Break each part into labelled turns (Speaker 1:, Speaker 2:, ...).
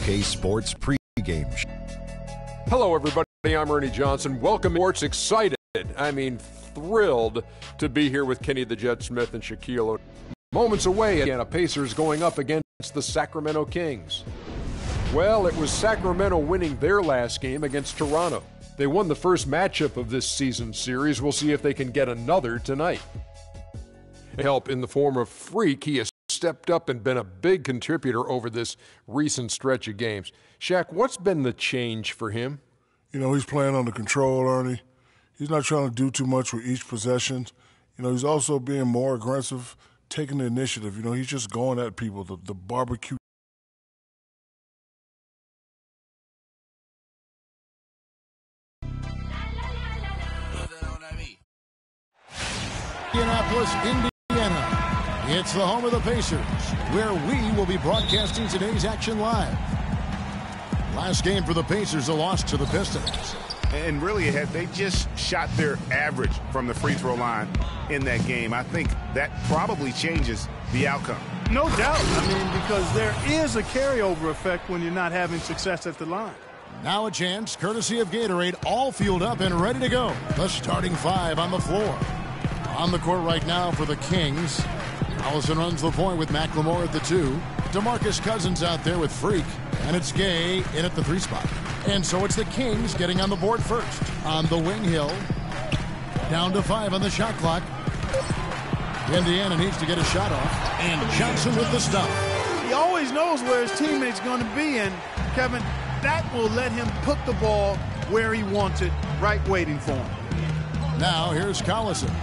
Speaker 1: 2K Sports pregame.
Speaker 2: Hello, everybody. I'm Ernie Johnson. Welcome. Sports excited. Thrilled to be here with Kenny the Jet Smith and Shaquille O'Neal. Moments away, and a Pacers going up against the Sacramento Kings. Well, it was Sacramento winning their last game against Toronto. They won the first matchup of this season series. We'll see if they can get another tonight. Help in the form of Freak. He has stepped up and been a big contributor over this recent stretch of games. Shaq, what's been the change for him?
Speaker 3: He's playing under control, Ernie. He's not trying to do too much with each possession. He's also being more aggressive, taking the initiative. He's just going at people, the barbecue.
Speaker 4: Indianapolis, Indiana. It's the home of the Pacers, where we will be broadcasting today's action live. Last game for the Pacers, a loss to the Pistons.
Speaker 5: And really, they just shot their average from the free throw line in that game. I think that probably changes the outcome.
Speaker 6: No doubt. Because there is a carryover effect when you're not having success at the line.
Speaker 4: Now a chance, courtesy of Gatorade, all fueled up and ready to go. The starting five on the floor. On the court right now for the Kings. Allison runs the point with McLemore at the 2. DeMarcus Cousins out there with Freak. And it's Gay in at the 3 spot. And so it's the Kings getting on the board first. On the wing, Hill. Down to 5 on the shot clock. Indiana needs to get a shot off. And Johnson with the stop.
Speaker 6: He always knows where his teammate's going to be. And, Kevin, that will let him put the ball where he wants it, right waiting for him.
Speaker 4: Now here's Collison.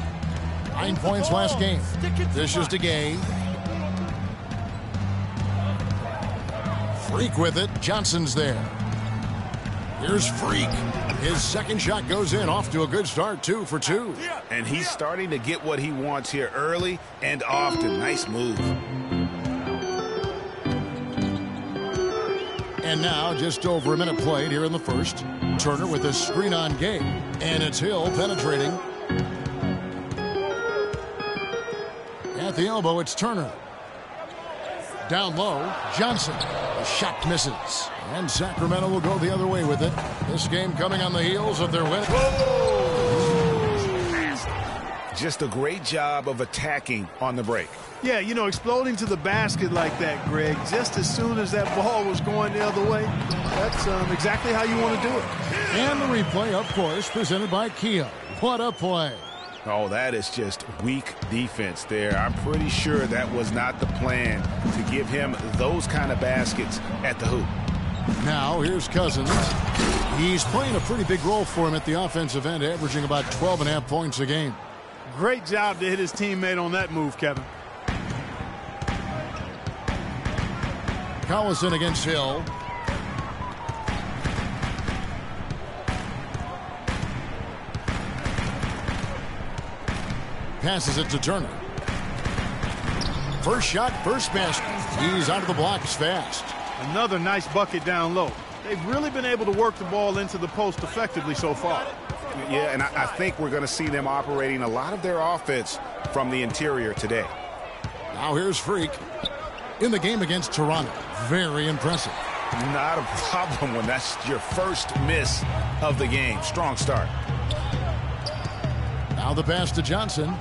Speaker 4: 9 points last game. This is to Gay. Freak with it. Johnson's there. Here's Freak. His second shot goes in. Off to a good start. 2 for 2.
Speaker 5: And he's starting to get what he wants here early and often. Nice move.
Speaker 4: And now just over a minute played here in the first. Turner with a screen on Gay. And it's Hill penetrating. At the elbow, it's Turner. Down low, Johnson. The shot misses. And Sacramento will go the other way with it. This game coming on the heels of their win.
Speaker 5: Just a great job of attacking on the break.
Speaker 6: Yeah, exploding to the basket like that, Greg, just as soon as that ball was going the other way, that's exactly how you want to do it.
Speaker 4: And the replay, of course, presented by Kia. What a play.
Speaker 5: Oh, that is just weak defense there. I'm pretty sure that was not the plan to give him those kind of baskets at the hoop.
Speaker 4: Now, here's Cousins. He's playing a pretty big role for him at the offensive end, averaging about 12.5 points a game.
Speaker 6: Great job to hit his teammate on that move, Kevin.
Speaker 4: Collison against Hill. Passes it to Turner. First shot, first basket. He's out of the blocks fast.
Speaker 6: Another nice bucket down low. They've really been able to work the ball into the post effectively so far.
Speaker 5: Yeah, and I think we're going to see them operating a lot of their offense from the interior today.
Speaker 4: Now here's Freak. In the game against Toronto. Very impressive.
Speaker 5: Not a problem when that's your first miss of the game. Strong start.
Speaker 4: Now the pass to Johnson.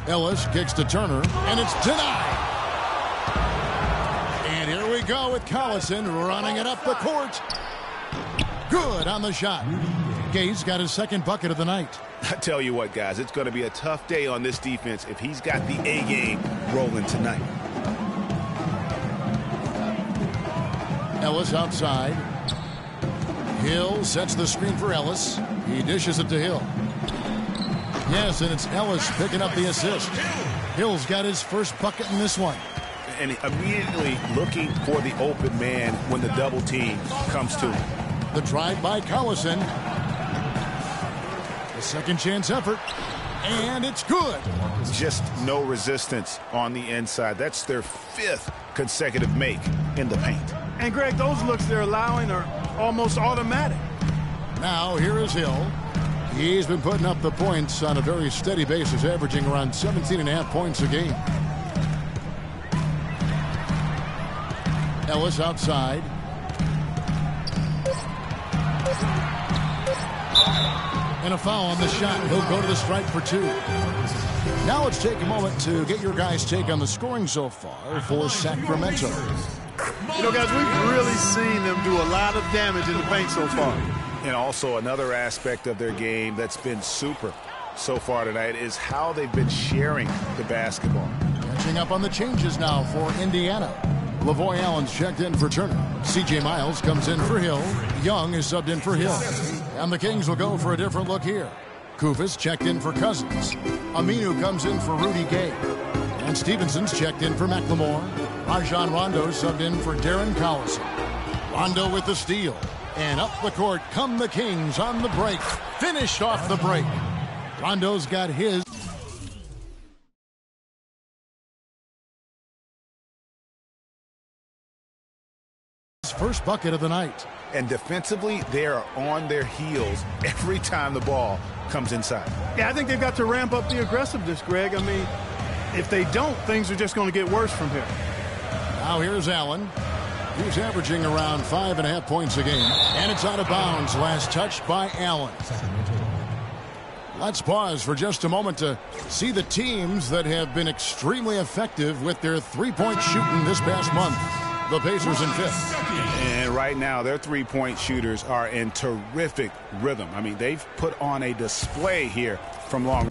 Speaker 4: Ellis kicks to Turner, and it's denied. And here we go with Collison running it up the court. Good on the shot. Gay's got his second bucket of the night.
Speaker 5: I tell you what, guys, it's going to be a tough day on this defense if he's got the A game rolling tonight.
Speaker 4: Ellis outside. Hill sets the screen for Ellis. He dishes it to Hill. Yes, and it's Ellis picking up the assist. Hill's got his first bucket in this one.
Speaker 5: And immediately looking for the open man when the double team comes to him.
Speaker 4: The drive by Collison. The second chance effort. And it's good.
Speaker 5: Just no resistance on the inside. That's their 5th consecutive make in the paint.
Speaker 6: And, Greg, those looks they're allowing are almost automatic.
Speaker 4: Now here is Hill. He's been putting up the points on a very steady basis, averaging around 17.5 points a game. Ellis outside. And a foul on the shot. He'll go to the stripe for 2. Now let's take a moment to get your guys' take on the scoring so far for Sacramento.
Speaker 6: You know, guys, we've really seen them do a lot of damage in the paint so far.
Speaker 5: And also another aspect of their game that's been super so far tonight is how they've been sharing the basketball.
Speaker 4: Catching up on the changes now for Indiana. Lavoy Allen's checked in for Turner. C.J. Miles comes in for Hill. Young is subbed in for Hill. And the Kings will go for a different look here. Kufis checked in for Cousins. Aminu comes in for Rudy Gay. And Stevenson's checked in for McLemore. Rajon Rondo subbed in for Darren Collison. Rondo with the steal. And up the court come the Kings on the break. Finished off the break. Rondo's got his first bucket of the night.
Speaker 5: And defensively, they are on their heels every time the ball comes inside.
Speaker 6: Yeah, I think they've got to ramp up the aggressiveness, Greg. I mean, if they don't, things are just going to get worse from here.
Speaker 4: Now here's Allen. He's averaging around 5.5 points a game. And it's out of bounds. Last touch by Allen. Let's pause for just a moment to see the teams that have been extremely effective with their three-point shooting this past month. The Pacers in 5th.
Speaker 5: And right now, their three-point shooters are in terrific rhythm. I mean, they've put on a display here from long.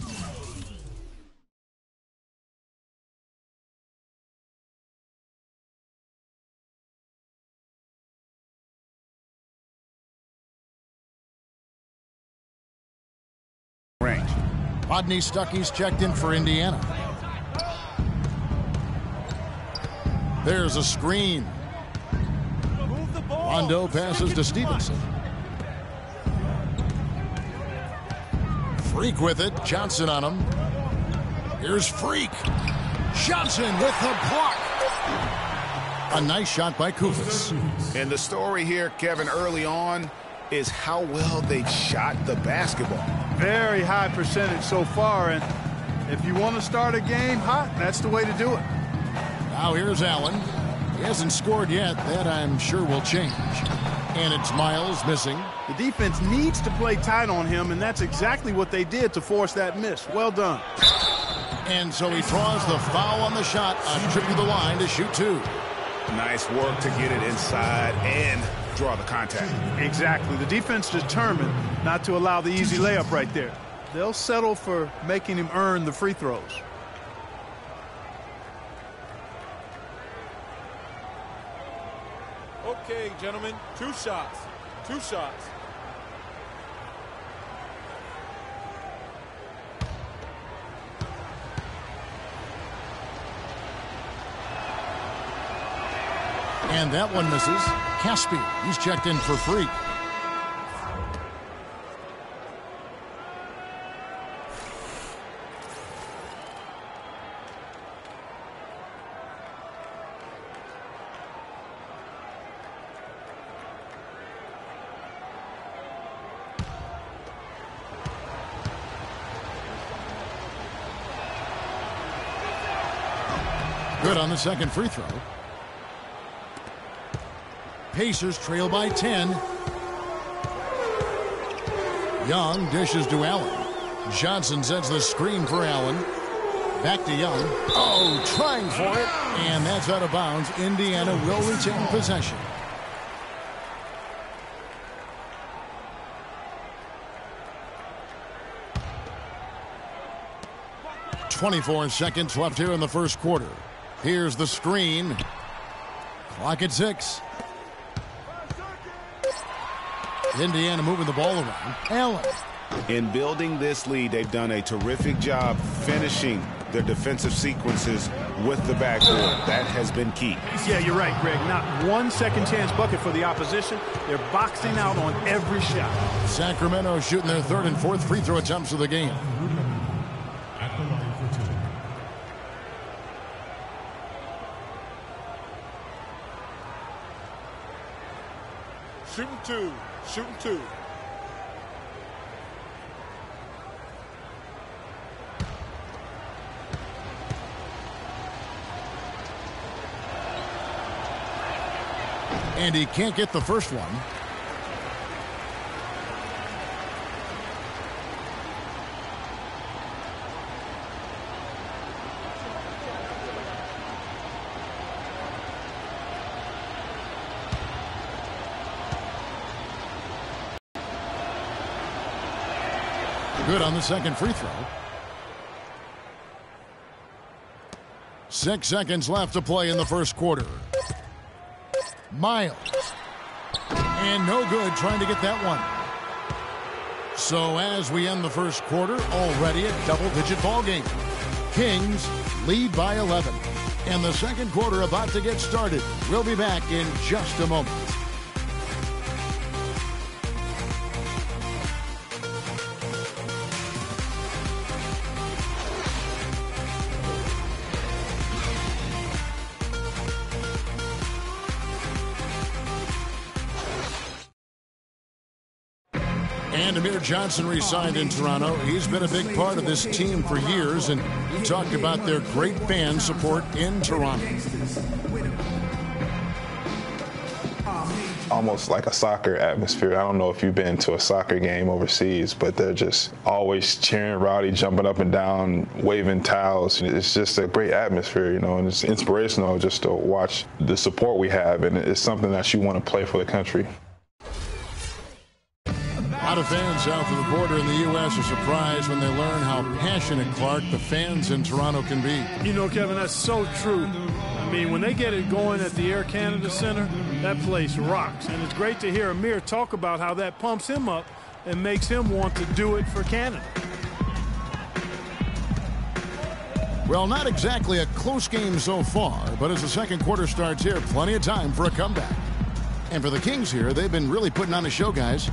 Speaker 5: Range.
Speaker 4: Rodney Stuckey's checked in for Indiana. There's a screen. Rondo passes to Stevenson. Freak with it. Johnson on him. Here's Freak. Johnson with the block. A nice shot by Kufis.
Speaker 5: And the story here, Kevin, early on is how well they shot the basketball.
Speaker 6: Very high percentage so far, and if you want to start a game hot, that's the way to do it.
Speaker 4: Now here's Allen. He hasn't scored yet. That I'm sure will change. And it's Miles missing.
Speaker 6: The defense needs to play tight on him, and that's exactly what they did to force that miss. Well done.
Speaker 4: And so he draws the foul on the shot, a trip to the line to shoot 2.
Speaker 5: Nice work to get it inside and draw the contact.
Speaker 6: Exactly. The defense determined not to allow the easy layup right there. They'll settle for making him earn the free throws.
Speaker 7: Okay, gentlemen, 2 shots. 2 shots.
Speaker 4: And that one misses. Caspi, he's checked in for Freak. Good on the second free throw. Pacers trail by 10. Young dishes to Allen. Johnson sets the screen for Allen. Back to Young. Oh, trying for it. And that's out of bounds. Indiana will retain possession. .24 seconds left here in the first quarter. Here's the screen. Clock at 6. Indiana moving the ball around. Allen.
Speaker 5: In building this lead, they've done a terrific job finishing their defensive sequences with the backboard. That has been key.
Speaker 6: Yeah, you're right, Greg. Not one second chance bucket for the opposition. They're boxing out on every shot.
Speaker 4: Sacramento shooting their third and fourth free throw attempts of the game.
Speaker 8: At the line for 2.
Speaker 7: Shooting 2. Shooting 2.
Speaker 4: And he can't get the first one. Good on the second free throw. 6 seconds left to play in the first quarter. Miles. And no good trying to get that one. So as we end the first quarter, already a double-digit ball game. Kings lead by 11. And the second quarter about to get started. We'll be back in just a moment. And Amir Johnson re-signed in Toronto. He's been a big part of this team for years, and he talked about their great fan support in Toronto.
Speaker 9: Almost like a soccer atmosphere. I don't know if you've been to a soccer game overseas, but they're just always cheering, rowdy, jumping up and down, waving towels. It's just a great atmosphere, you know, and it's inspirational just to watch the support we have, and it's something that you want to play for the country.
Speaker 4: A lot of fans south of the border in the U.S. are surprised when they learn how passionate, Clark, the fans in Toronto can be.
Speaker 6: You know, Kevin, that's so true. I mean, when they get it going at the Air Canada Center, that place rocks. And it's great to hear Amir talk about how that pumps him up and makes him want to do it for Canada.
Speaker 4: Well, not exactly a close game so far, but as the second quarter starts here, plenty of time for a comeback. And for the Kings here, they've been really putting on a show, guys.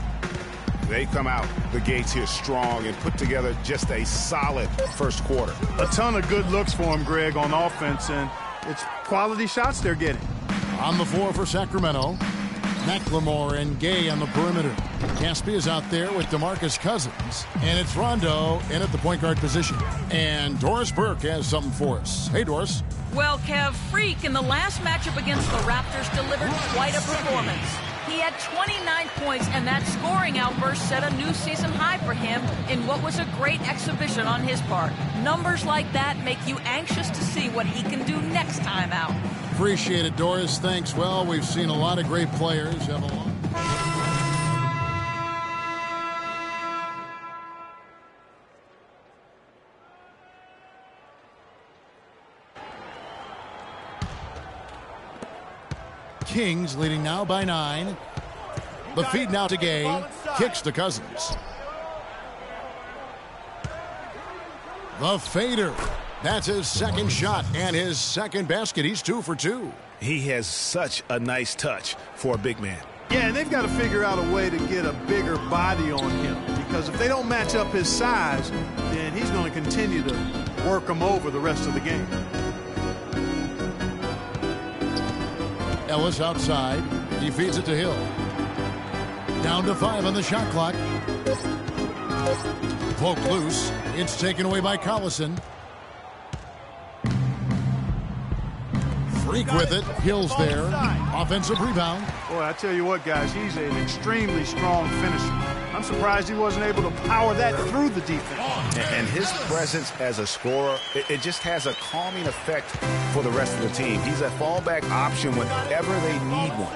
Speaker 5: They come out the gates here strong and put together just a solid first quarter.
Speaker 6: A ton of good looks for him, Greg, on offense, and it's quality shots they're getting.
Speaker 4: On the floor for Sacramento, McLemore and Gay on the perimeter. Caspi is out there with DeMarcus Cousins, and it's Rondo in at the point guard position. And Doris Burke has something for us. Hey, Doris.
Speaker 10: Well, Kev, Freak in the last matchup against the Raptors delivered quite a performance. He had 29 points, and that scoring outburst set a new season high for him in what was a great exhibition on his part. Numbers like that make you anxious to see what he can do next time out.
Speaker 4: Appreciate it, Doris. Thanks. Well, we've seen a lot of great players have a long... Kings leading now by 9. The feed now to Gay. Kicks to Cousins. The fader. That's his second shot and his second basket. He's 2 for 2.
Speaker 5: He has such a nice touch for a big man.
Speaker 6: Yeah, and they've got to figure out a way to get a bigger body on him, because if they don't match up his size, then he's going to continue to work him over the rest of the game.
Speaker 4: Ellis outside. He feeds it to Hill. Down to 5 on the shot clock. Poke loose. It's taken away by Collison. Freak with it. Hill's there. Offensive rebound.
Speaker 6: Boy, I tell you what, guys, he's an extremely strong finisher. I'm surprised he wasn't able to power that through the defense.
Speaker 5: And his presence as a scorer, it just has a calming effect for the rest of the team. He's a fallback option whenever they need one.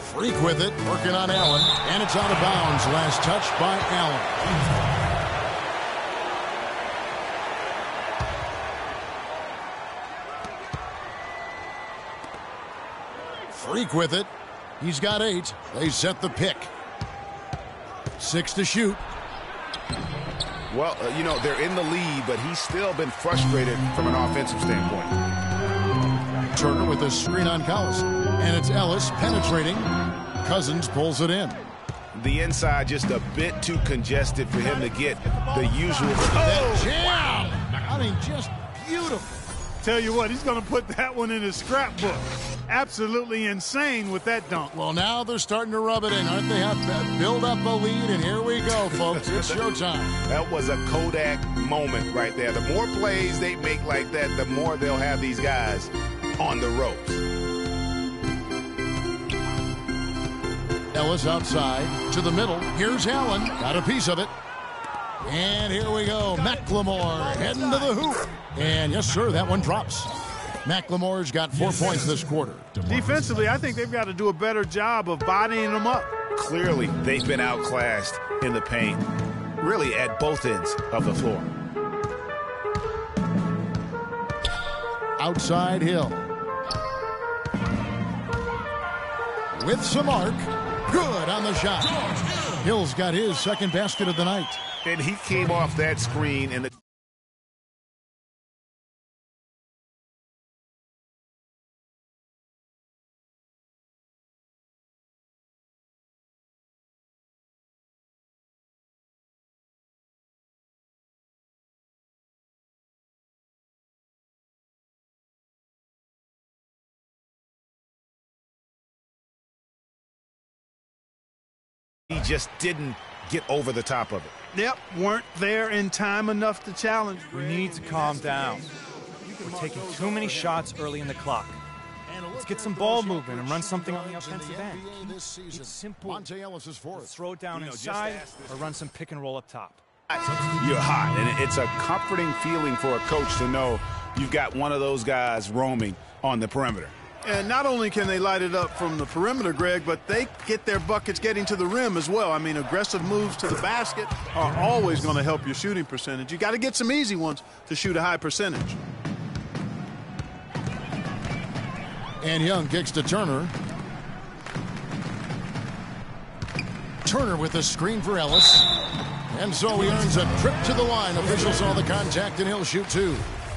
Speaker 4: Freak with it, working on Allen, and it's out of bounds. Last touch by Allen. Freak with it. He's got 8. They set the pick. 6 to shoot.
Speaker 5: Well, you know, they're in the lead, but he's still been frustrated from an offensive standpoint.
Speaker 4: Turner with a screen on Collison. And it's Ellis penetrating. Cousins pulls it in.
Speaker 5: The inside just a bit too congested for him to get the usual.
Speaker 4: That jam! I mean, just beautiful.
Speaker 6: Tell you what, he's going to put that one in his scrapbook. Absolutely insane with that dunk.
Speaker 4: Well, now they're starting to rub it in, aren't they? Have to build up a lead, and here we go, folks. It's showtime.
Speaker 5: That was a Kodak moment right there. The more plays they make like that, the more they'll have these guys on the ropes.
Speaker 4: Ellis outside to the middle. Here's Allen. Got a piece of it. And here we go. McLemore heading to the hoop. And yes, sir, that one drops. McLemore's got 4 points this quarter.
Speaker 6: Defensively, I think they've got to do a better job of bodying them up.
Speaker 5: Clearly, they've been outclassed in the paint, really at both ends of the floor.
Speaker 4: Outside Hill. With some arc. Good on the shot. Hill's got his second basket of the night.
Speaker 5: And he came off that screen and he just didn't get over the top of it.
Speaker 6: Yep, weren't there in time enough to challenge.
Speaker 11: We need to calm down. We're taking too many shots early in the clock. Let's get some ball movement and run something on the offensive end. It's simple. Throw it down inside or run some pick and roll up top.
Speaker 5: You're hot, and it's a comforting feeling for a coach to know you've got one of those guys roaming on the perimeter.
Speaker 6: And not only can they light it up from the perimeter, Greg, but they get their buckets getting to the rim as well. I mean, aggressive moves to the basket are always going to help your shooting percentage. You got to get some easy ones to shoot a high percentage.
Speaker 4: And Young kicks to Turner. Turner with a screen for Ellis. And so he earns a trip to the line. Officials saw the contact, and he'll shoot two.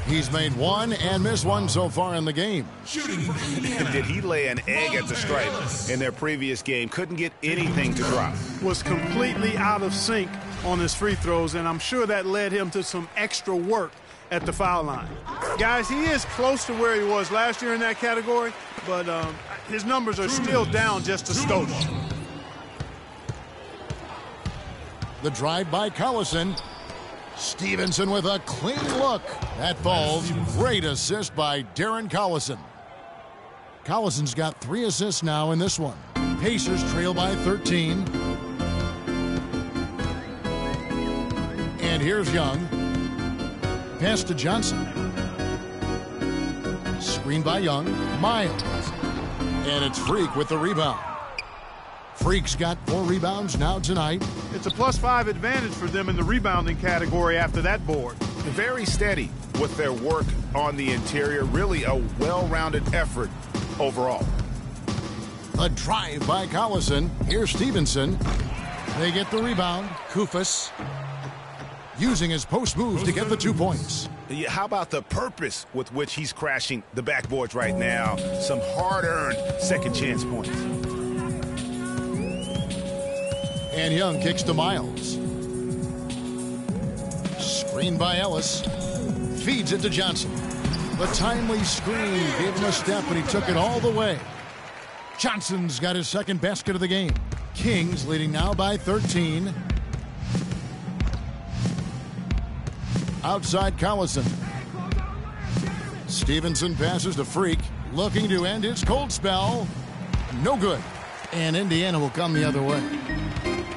Speaker 4: He's made one and missed one so far in the game.
Speaker 5: Did he lay an egg at the stripe in their previous game? Couldn't get anything to drop.
Speaker 6: Was completely out of sync on his free throws, and I'm sure that led him to some extra work at the foul line. Guys, he is close to where he was last year in that category, but his numbers are still down just a skosh.
Speaker 4: The drive by Collison. Stevenson with a clean look. That falls. Great assist by Darren Collison. Collison's got 3 assists now in this one. Pacers trail by 13. And here's Young. Pass to Johnson. Screen by Young. Miles. And it's Freak with the rebound. Freak's got 4 rebounds now tonight.
Speaker 6: It's a +5 advantage for them in the rebounding category after that board.
Speaker 5: Very steady with their work on the interior. Really a well-rounded effort overall.
Speaker 4: A drive by Collison. Here's Stevenson. They get the rebound. Kufas using his post move to get the 2 points.
Speaker 5: How about the purpose with which he's crashing the backboards right now? Some hard-earned second chance points.
Speaker 4: And Young kicks to Miles. Screen by Ellis. Feeds it to Johnson. The timely screen gave him a step, and he took it all the way. Johnson's got his second basket of the game. Kings leading now by 13. Outside Collison. Stevenson passes to Freak. Looking to end his cold spell. No good. And Indiana will come the other way.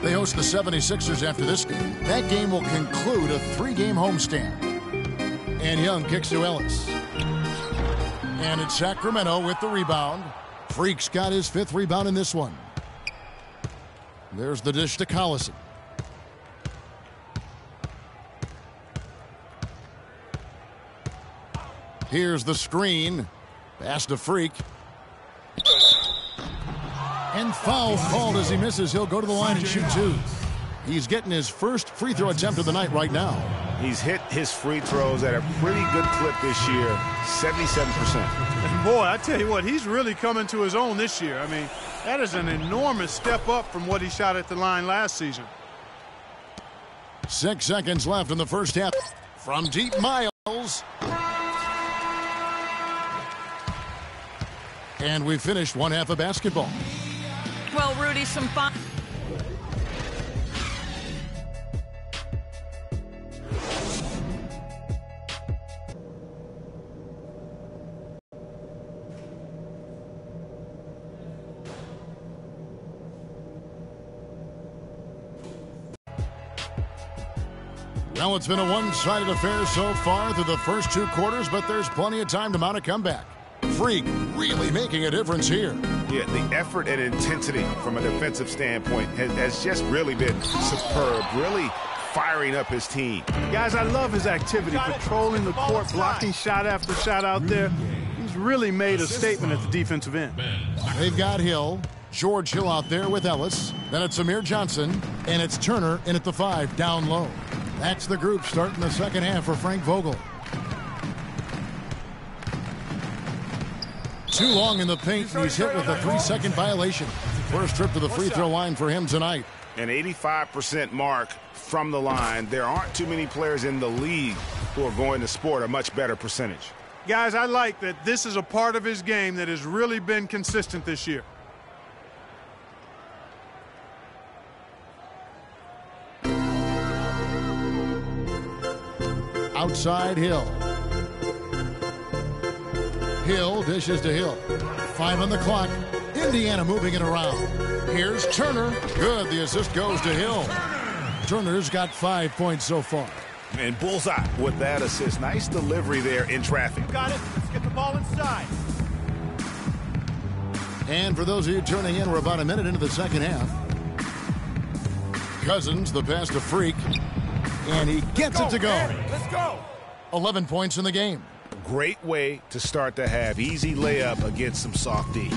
Speaker 4: They host the 76ers after this game. That game will conclude a 3-game homestand. And Young kicks to Ellis. And it's Sacramento with the rebound. Freak's got his 5th rebound in this one. There's the dish to Collison. Here's the screen. Pass to Freak. And foul called as he misses. He'll go to the line and shoot 2. He's getting his first free throw attempt of the night right now.
Speaker 5: He's hit his free throws at a pretty good clip this year, 77%.
Speaker 6: And boy, I tell you what, he's really coming to his own this year. I mean, that is an enormous step up from what he shot at the line last season.
Speaker 4: 6 seconds left in the first half. From deep, Miles. And we finished one half of basketball.
Speaker 10: Well, Rudy, some fun.
Speaker 4: Well, it's been a one-sided affair so far through the first 2 quarters, but there's plenty of time to mount a comeback. Freak really making a difference here.
Speaker 5: Yeah, the effort and intensity from a defensive standpoint has just really been superb, really firing up his team.
Speaker 6: Guys, I love his activity, patrolling the court, blocking shot after shot out there. He's really made a statement at the defensive end.
Speaker 4: They've got Hill, George Hill out there with Ellis. Then it's Amir Johnson, and it's Turner in at the 5 down low. That's the group starting the second half for Frank Vogel. Too long in the paint, and he's hit with a 3-second violation. First trip to the free throw line for him tonight.
Speaker 5: An 85% mark from the line. There aren't too many players in the league who are going to sport a much better percentage.
Speaker 6: Guys, I like that this is a part of his game that has really been consistent this year.
Speaker 4: Outside Hill. Hill dishes to Hill. 5 on the clock. Indiana moving it around. Here's Turner. Good. The assist goes to Hill. Turner's got 5 points so far.
Speaker 5: And bullseye with that assist. Nice delivery there in traffic.
Speaker 11: Got it. Let's get the ball inside.
Speaker 4: And for those of you tuning in, we're about a minute into the second half. Cousins, the pass to Freak. And he gets it to go.
Speaker 7: Let's go.
Speaker 4: 11 points in the game.
Speaker 5: Great way to start the half. Easy layup against some soft D.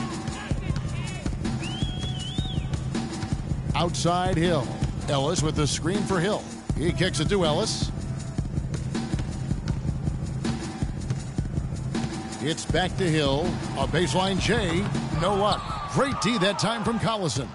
Speaker 4: Outside Hill. Ellis with the screen for Hill. He kicks it to Ellis. It's back to Hill. A baseline J. No luck. Great D that time from Collison.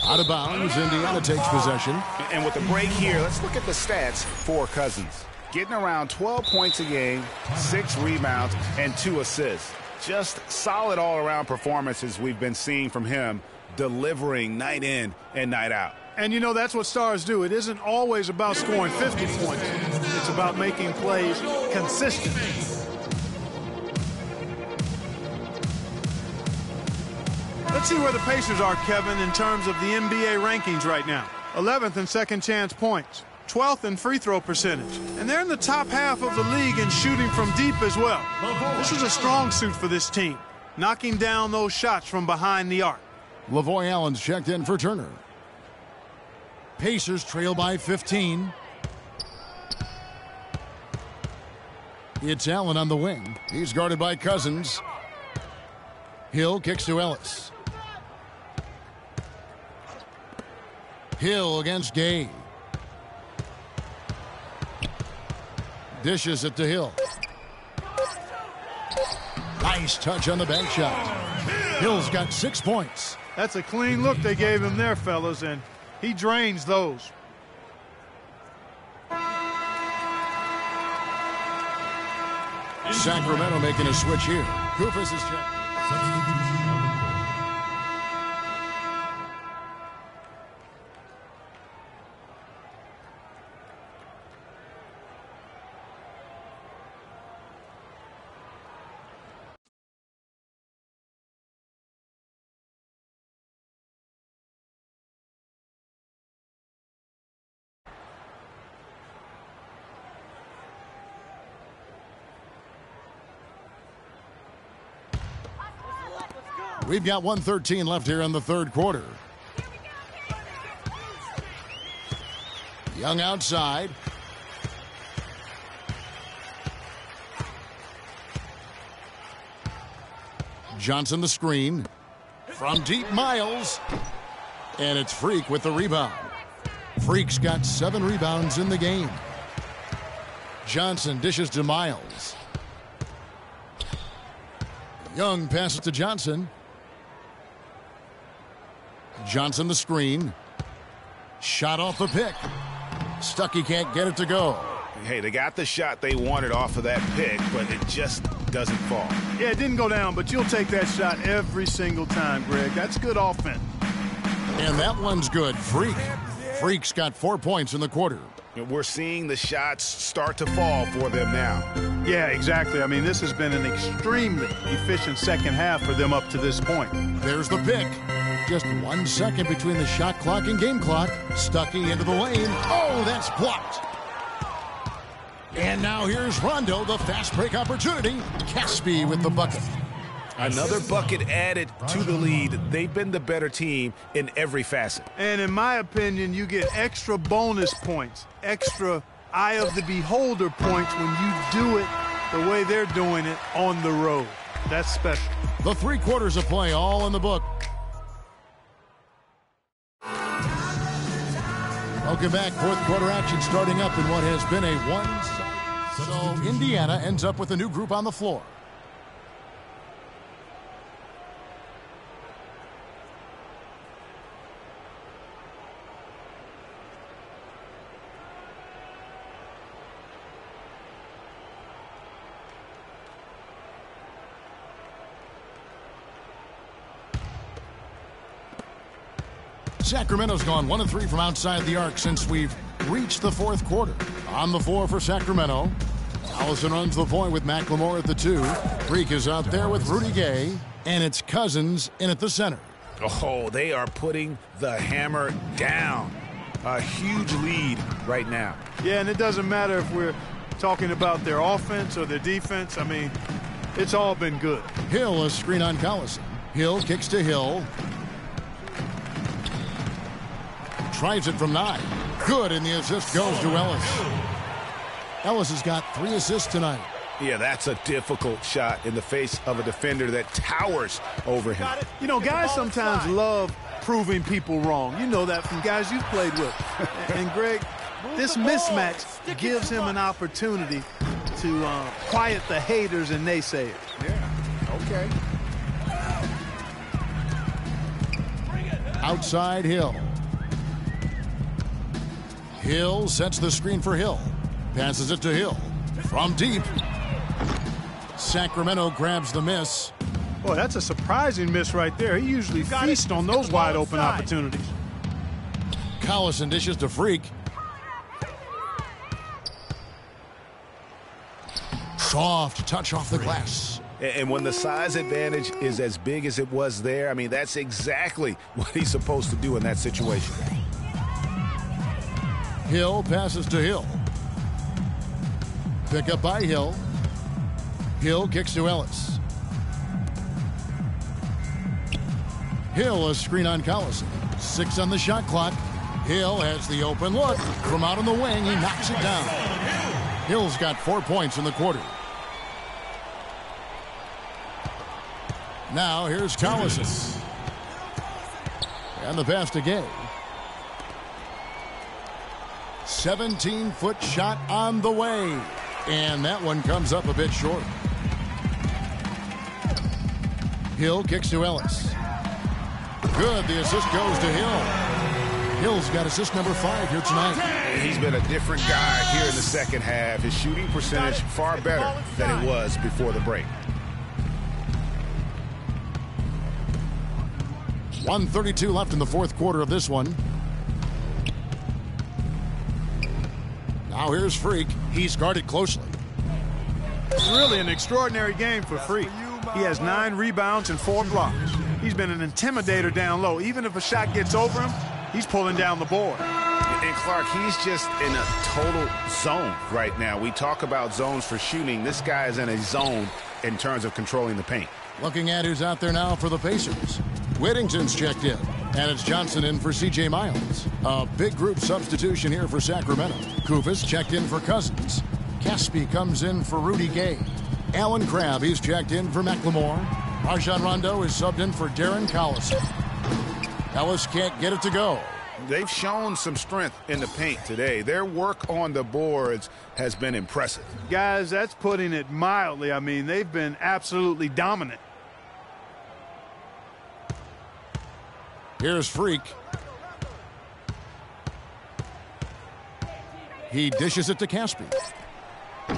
Speaker 4: Out of bounds. Indiana takes possession.
Speaker 5: And with the break here, let's look at the stats for Cousins. Getting around 12 points a game, 6 rebounds, and 2 assists. Just solid all-around performances we've been seeing from him, delivering night in and night out.
Speaker 6: And you know, that's what stars do. It isn't always about scoring 50 points. It's about making plays consistent. Let's see where the Pacers are, Kevin, in terms of the NBA rankings right now. 11th in second chance points. 12th in free throw percentage. And they're in the top half of the league in shooting from deep as well. This is a strong suit for this team, knocking down those shots from behind the arc.
Speaker 4: Lavoy Allen's checked in for Turner. Pacers trail by 15. It's Allen on the wing. He's guarded by Cousins. Hill kicks to Ellis. Hill against Gay. Dishes it to Hill. Nice touch on the bank shot. Hill's got 6 points.
Speaker 6: That's a clean look they gave him there, fellas, and he drains those.
Speaker 4: Sacramento making a switch here. Koufos is checked. We've got 1:13 left here in the third quarter. Young outside. Johnson the screen. From deep, Miles. And it's Freak with the rebound. Freak's got 7 rebounds in the game. Johnson dishes to Miles. Young passes to Johnson. Johnson the screen. Shot off the pick. Stuckey can't get it to go.
Speaker 5: Hey, they got the shot they wanted off of that pick, but it just doesn't fall.
Speaker 6: Yeah, it didn't go down, but you'll take that shot every single time, Greg. That's good offense.
Speaker 4: And that one's good. Freak's got 4 points in the quarter.
Speaker 5: We're seeing the shots start to fall for them now.
Speaker 6: Yeah, exactly. I mean, this has been an extremely efficient second half for them up to this point.
Speaker 4: There's the pick. just 1 second between the shot clock and game clock. Stuckey into the lane. Oh, that's blocked. And now here's Rondo, the fast break opportunity. Caspi with the bucket.
Speaker 5: Another bucket added to the lead. They've been the better team in every facet.
Speaker 6: And in my opinion, you get extra bonus points, extra eye of the beholder points when you do it the way they're doing it on the road. That's special.
Speaker 4: The 3 quarters of play all in the book. Welcome back. Fourth quarter action starting up in what has been a one-sided. So Indiana ends up with a new group on the floor. Sacramento's gone 1 of 3 from outside the arc since we've reached the fourth quarter. On the floor for Sacramento. Allison runs the point with McLemore at the 2. Freak is out there with Rudy Gay. And it's Cousins in at the center.
Speaker 5: Oh, they are putting the hammer down. A huge lead right now.
Speaker 6: Yeah, and it doesn't matter if we're talking about their offense or their defense. I mean, it's all been good.
Speaker 4: Hill, a screen on Collison. Hill kicks to Hill. Tries it from 9. Good, and the assist goes to Ellis. Ellis has got 3 assists tonight.
Speaker 5: Yeah, that's a difficult shot in the face of a defender that towers over him.
Speaker 6: You know, guys sometimes love proving people wrong. You know that from guys you've played with. And, Greg, this mismatch gives him an opportunity to quiet the haters and naysayers.
Speaker 5: Yeah, okay.
Speaker 4: Outside Hill. Hill sets the screen for Hill. Passes it to Hill. From deep. Sacramento grabs the miss.
Speaker 6: Boy, that's a surprising miss right there. He usually feasts on those wide open opportunities.
Speaker 4: Collison dishes to Freak. Soft touch off the glass.
Speaker 5: And when the size advantage is as big as it was there, I mean, that's exactly what he's supposed to do in that situation.
Speaker 4: Hill passes to Hill. Pick up by Hill. Hill kicks to Ellis. Hill, a screen on Collison. 6 on the shot clock. Hill has the open look. From out on the wing, he knocks it down. Hill's got 4 points in the quarter. Now here's Collison. And the pass to Gay. 17-foot shot on the way. And that one comes up a bit short. Hill kicks to Ellis. Good. The assist goes to Hill. Hill's got assist number 5 here tonight.
Speaker 5: He's been a different guy here in the second half. His shooting percentage far better than it was before the break.
Speaker 4: 1:32 left in the fourth quarter of this one. Now here's Freak. He's guarded closely.
Speaker 6: It's really an extraordinary game for Freak. He has 9 rebounds and 4 blocks. He's been an intimidator down low. Even if a shot gets over him, he's pulling down the board.
Speaker 5: And Clark, he's just in a total zone right now. We talk about zones for shooting. This guy is in a zone in terms of controlling the paint.
Speaker 4: Looking at who's out there now for the Pacers. Whittington's checked in. And it's Johnson in for C.J. Miles. A big group substitution here for Sacramento. Kufis checked in for Cousins. Caspi comes in for Rudy Gay. Alan Crabb, he's checked in for McLemore. Rajon Rondo is subbed in for Darren Collison. Ellis can't get it to go.
Speaker 5: They've shown some strength in the paint today. Their work on the boards has been impressive.
Speaker 6: Guys, that's putting it mildly. I mean, they've been absolutely dominant.
Speaker 4: Here's Freak. He dishes it to Caspi.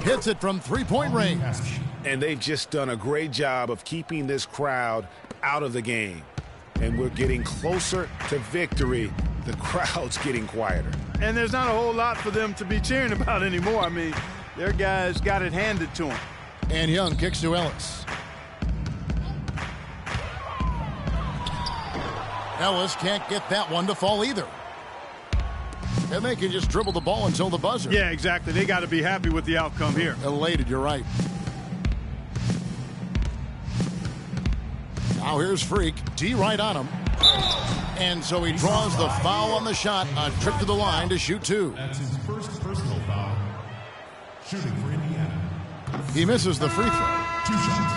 Speaker 4: Hits it from three-point range.
Speaker 5: And they've just done a great job of keeping this crowd out of the game. And we're getting closer to victory. The crowd's getting quieter.
Speaker 6: And there's not a whole lot for them to be cheering about anymore. I mean, their guys got it handed to them.
Speaker 4: And Young kicks to Ellis. Ellis can't get that one to fall either. And they can just dribble the ball until the buzzer.
Speaker 6: Yeah, exactly. They got to be happy with the outcome here.
Speaker 4: Elated, you're right. Now here's Freak. D right on him. And so he draws the foul on the shot. A trip to the line to shoot two.
Speaker 8: That's his first personal foul. Shooting for Indiana.
Speaker 4: He misses the free throw.
Speaker 8: 2 shots.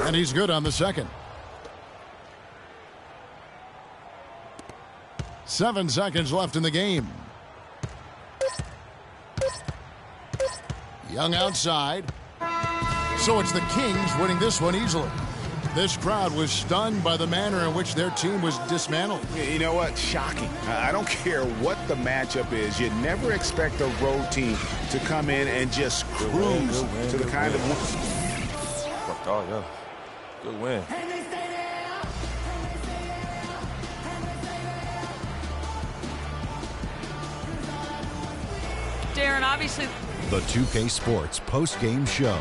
Speaker 4: And he's good on the second. 7 seconds left in the game. Young outside. So it's the Kings winning this one easily. This crowd was stunned by the manner in which their team was dismantled.
Speaker 5: You know what? Shocking. I don't care what the matchup is. You never expect a road team to come in and just cruise to the kind of...
Speaker 12: Oh, yeah. Good win.
Speaker 10: Darren, obviously...
Speaker 1: The 2K Sports post-game show.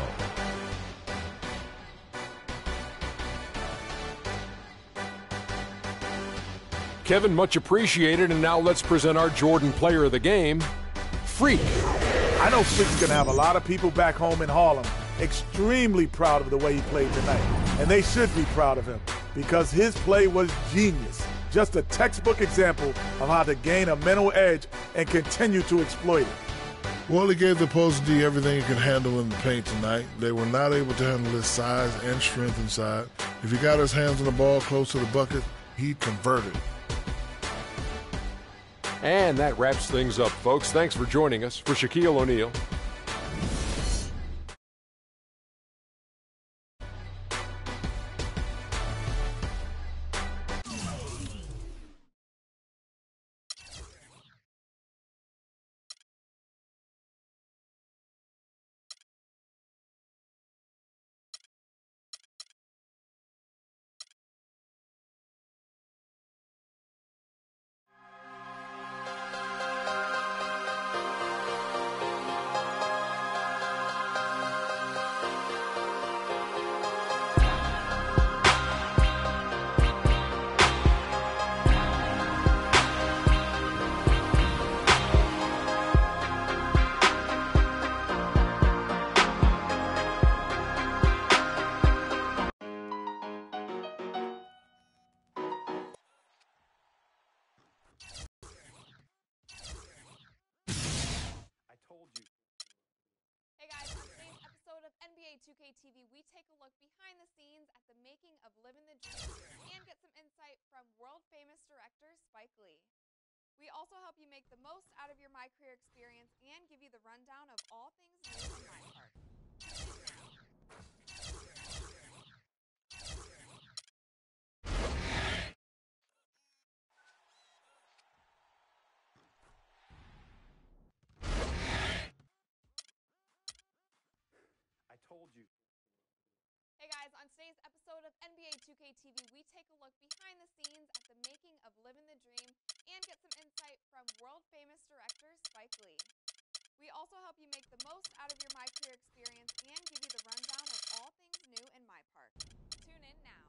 Speaker 2: Kevin, much appreciated. And now let's present our Jordan player of the game, Freak.
Speaker 7: I know Freak's going to have a lot of people back home in Harlem extremely proud of the way he played tonight. And they should be proud of him because his play was genius. Just a textbook example of how to gain a mental edge and continue to exploit it.
Speaker 3: Well, he gave the opposing D everything he could handle in the paint tonight. They were not able to handle his size and strength inside. If he got his hands on the ball close to the bucket, he converted.
Speaker 2: And that wraps things up, folks. Thanks for joining us. For Shaquille O'Neal,
Speaker 13: Hey guys, on today's episode of NBA 2K TV, we take a look behind the scenes at the making of Living the Dream and get some insight from world-famous director Spike Lee. We also help you make the most out of your My Career experience and give you the rundown of all things new in My Park.
Speaker 11: Told you.
Speaker 13: Hey guys, on today's episode of NBA 2K TV, we take a look behind the scenes at the making of Living the Dream and get some insight from world-famous director Spike Lee. We also help you make the most out of your My Career experience and give you the rundown of all things new in My Park. Tune in now.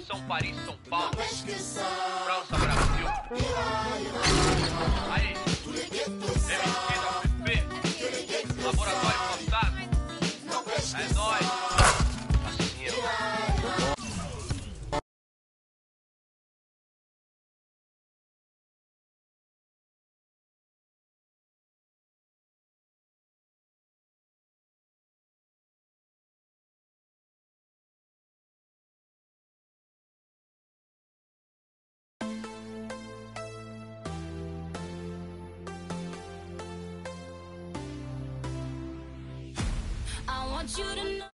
Speaker 14: São Paris, São Paulo, França, Brasil. Aí, MC da UFP, Laboratório Fantasma. É nóis. Assim, ó.
Speaker 15: I want you to know.